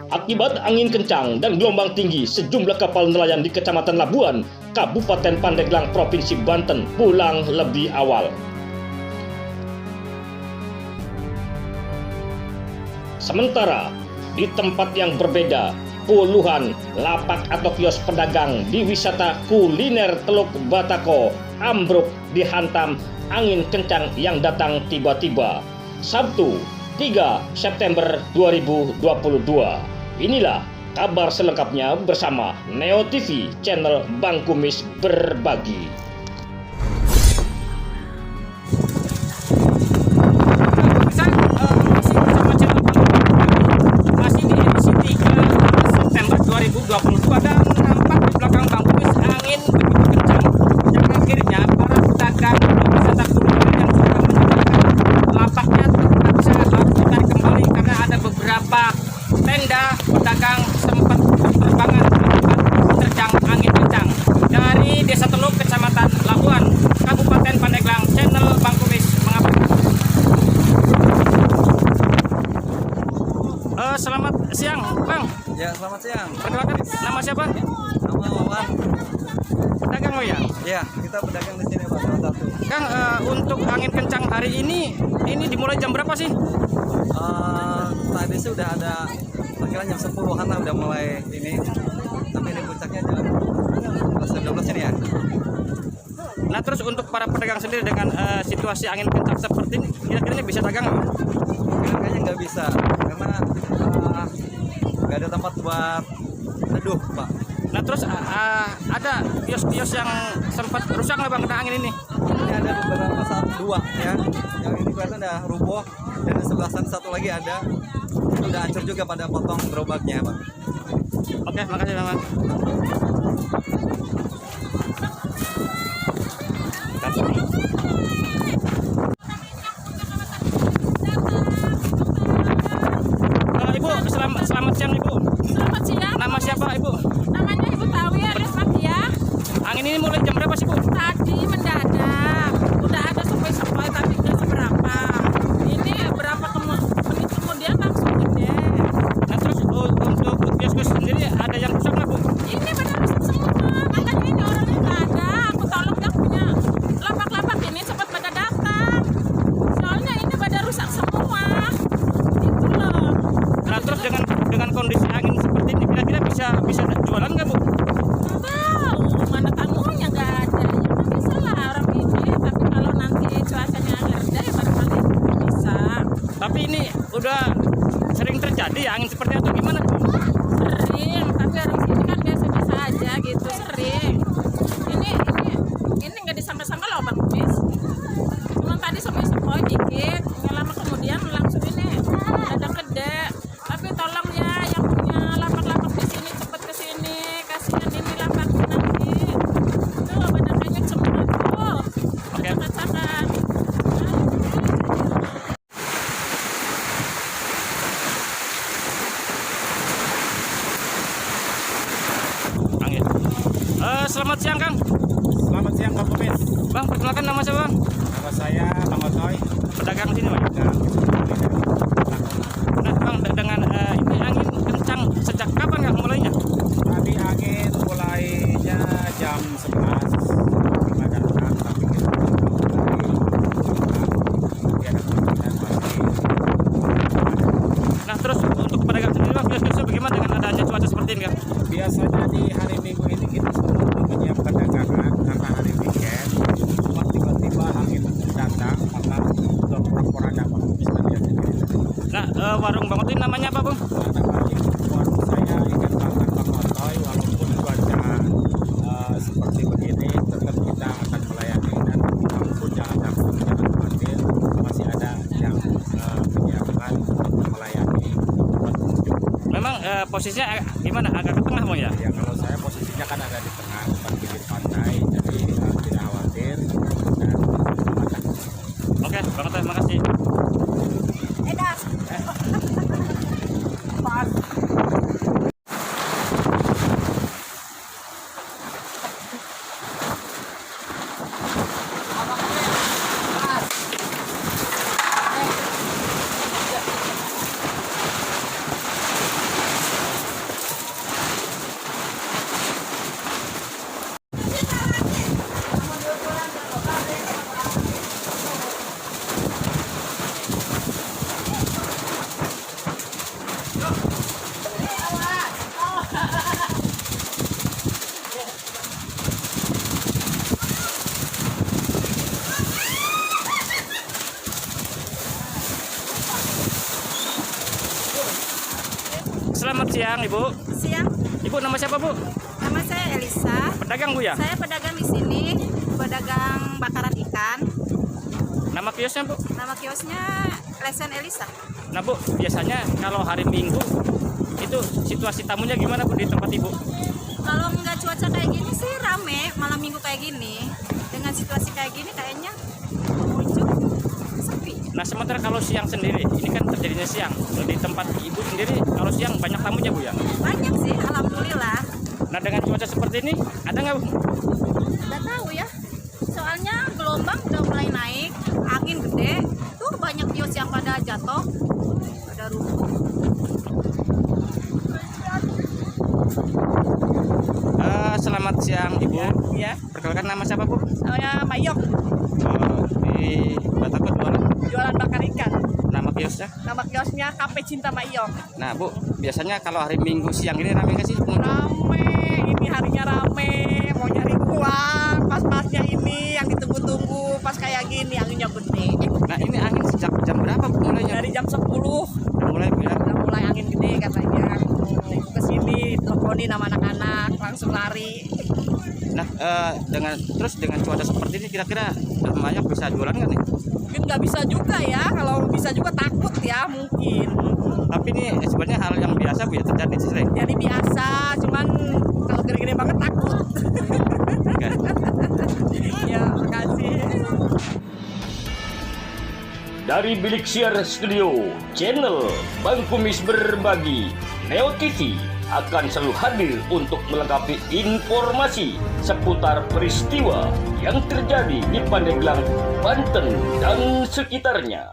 Akibat angin kencang dan gelombang tinggi, sejumlah kapal nelayan di Kecamatan Labuan, Kabupaten Pandeglang, Provinsi Banten pulang lebih awal. Sementara di tempat yang berbeda, puluhan lapak atau kios pedagang di wisata kuliner Teluk Batako ambruk dihantam angin kencang yang datang tiba-tiba. Sabtu 3 September 2022. Inilah kabar selengkapnya bersama Neo TV, channel Bang Kumis Berbagi. Masih di edisi 3 September 2022 dan nampak di belakang Bang Kumis angin begitu kencang yang akhirnya para pedagang wisata kuliner yang sudah menyediakan lapaknya terpaksa harus ditarik kembali karena ada beberapa tenda pedagang sempat berterbangan akibat terjang angin kencang. Dari Desa Teluk, Kecamatan Labuan, Kabupaten Pandeglang, channel Bang Kumis mengabarkan. Selamat siang, Bang. Ya, selamat siang. Perkenalkan, nama siapa? Nama Wawan. Pedagang lo ya? Ya, kita pedagang di sini Pak, salah satu. Kang, untuk angin kencang hari ini dimulai jam berapa sih? Tadi sih udah ada perkiraan jam 10-an lah udah mulai ini. Tapi ini puncaknya jam 12 ini ya. Nah, terus untuk para pedagang sendiri dengan situasi angin kencang seperti ini, kira-kira bisa dagang nggak? Kayaknya nggak bisa karena nggak ada tempat buat neduh, Pak. Nah, terus ada kios-kios yang sempat rusak nggak Bang kena angin ini? Ini ada beberapa dua ya. Yang ini kelihatan udah rubuh dan di sebelah sana satu lagi ada. Itu udah hancur juga pada potong gerobaknya, Pak. Oke, makasih Bang. Ibu, selamat siang Ibu. Selamat siang. Nama siapa Ibu? Namanya Ibu Tawi alias Nadia. Angin ini mulai jam berapa sih Bu? Tadi mendadak. Udah ada sepoi-sepoi tapi nggak seberapa. Ini berapa menit kemudian langsung gede. Nah, terus untuk kios-kios sendiri ada yang rusak nggak Bu? Ini pada rusak semua. Makanya ini orangnya nggak ada. Aku tolong yang punya lapak-lapak ini cepat pada datang. Soalnya ini pada rusak semua. Itu loh. Nah, terus dengan kondisi angin seperti ini kira-kira bisa jualan nggak Bu? Tahu mana tamunya nggak ada. Ya nggak bisa lah orang ini. Tapi kalau nanti cuacanya reda ya barangkali bisa. Tapi ini udah sering terjadi ya angin seperti itu gimana Bu? Sering, tapi orang sini kan biasa-biasa aja gitu, sering. Ini nggak disangka-sangka loh Bang Kumis. Cuman tadi sepoi-sepoi dikit, nggak lama kemudian langsung ini ada gede. Tapi tolong ya yang punya lapak-lapak di sini cepet ke sini, kasihan ini lapaknya nanti. Tuh badannya semua tuh. Oke. Kacang-kacangan. Angin. Selamat siang Kang. Selamat siang Bang Kumis. Bang, perkenalkan nama siapa Bang? Nama saya Bang Otoy. Pedagang sini Bang. Dan Nah Bang, dengan ini angin kencang sejak kapan Kang mulainya? tadi angin mulainya jam 11 kita datang tapi kita Nah, terus untuk pedagang sendiri Bang, kios-kiosnya bagaimana dengan adanya cuaca seperti ini Kang? biasanya di hari Minggu ini kita sudah menyiapkan dagangan karena hari weekend. Cuma tiba-tiba angin datang maka porak-poranda Bang Kumis terjadi. Nah, warung Bang Otin namanya apa Bang? Warung saya ikan bakar Bang Otoy, walaupun cuaca seperti begini tetap kita akan melayani dan walaupun jangan takut, jangan khawatir, masih ada yang menyiapkan untuk melayani pengunjung. Memang posisinya gimana? Agak ke tengah Bang ya? Ya kalau saya posisinya kan ada di tengah depan pinggir pantai, jadi tidak khawatir dan aman. Oke, Bang Otin, makasih. siang, Ibu. Siang, Ibu nama siapa, Bu? nama saya Elisa. Pedagang, Bu ya? Saya pedagang di sini, pedagang bakaran ikan. Nama kiosnya, Bu? Nama kiosnya Lesen Elisa. Nah, Bu, biasanya kalau hari Minggu itu situasi tamunya gimana, Bu, di tempat Ibu? Kalau nggak cuaca kayak gini sih rame, malam minggu kayak gini. Dengan situasi kayak gini kayaknya pengunjung sepi. Nah, sementara kalau siang sendiri, ini kan terjadinya siang. Di tempat Ibu sendiri, kalau siang banyak tamunya, Bu ya? Banyak sih, alhamdulillah. Nah, dengan cuaca seperti ini, ada nggak, Bu? Nggak tahu ya. Soalnya gelombang udah mulai naik, angin gede. Tuh banyak kios yang pada jatuh, pada rubuh. Selamat siang, Ibu. Ya, Perkenalkan nama siapa, Bu? saya Mayok, Di Batako jualan. jualan bakar ikan. Nama kiosnya? Nama kiosnya Kafe Cinta Mayok. Nah, Bu, biasanya kalau hari Minggu siang ini rame nggak sih pengunjung? Rame, ini harinya rame. Mau nyari uang, pas-pasnya ini yang ditunggu-tunggu. Pas kayak gini, anginnya gede. Nah, ini angin sejak jam berapa, Bu, mulainya? Dari jam 10 Udah mulai, Bu ya? udah mulai angin gede katanya. Ibu kesini, teleponin sama anak-anak, langsung lari. Nah, dengan cuaca seperti ini kira-kira Mayok bisa jualan nggak nih? Mungkin nggak bisa juga ya, kalau bisa juga takut ya mungkin. Tapi ini sebenarnya hal yang biasa, Bu, ya, terjadi sering. Jadi biasa, cuman kalau gede-gede banget takut. Oke. Ya, makasih. Dari Bilik Siar Studio, channel Bang Kumis Berbagi, Neo TV akan selalu hadir untuk melengkapi informasi seputar peristiwa yang terjadi di Pandeglang, Banten dan sekitarnya.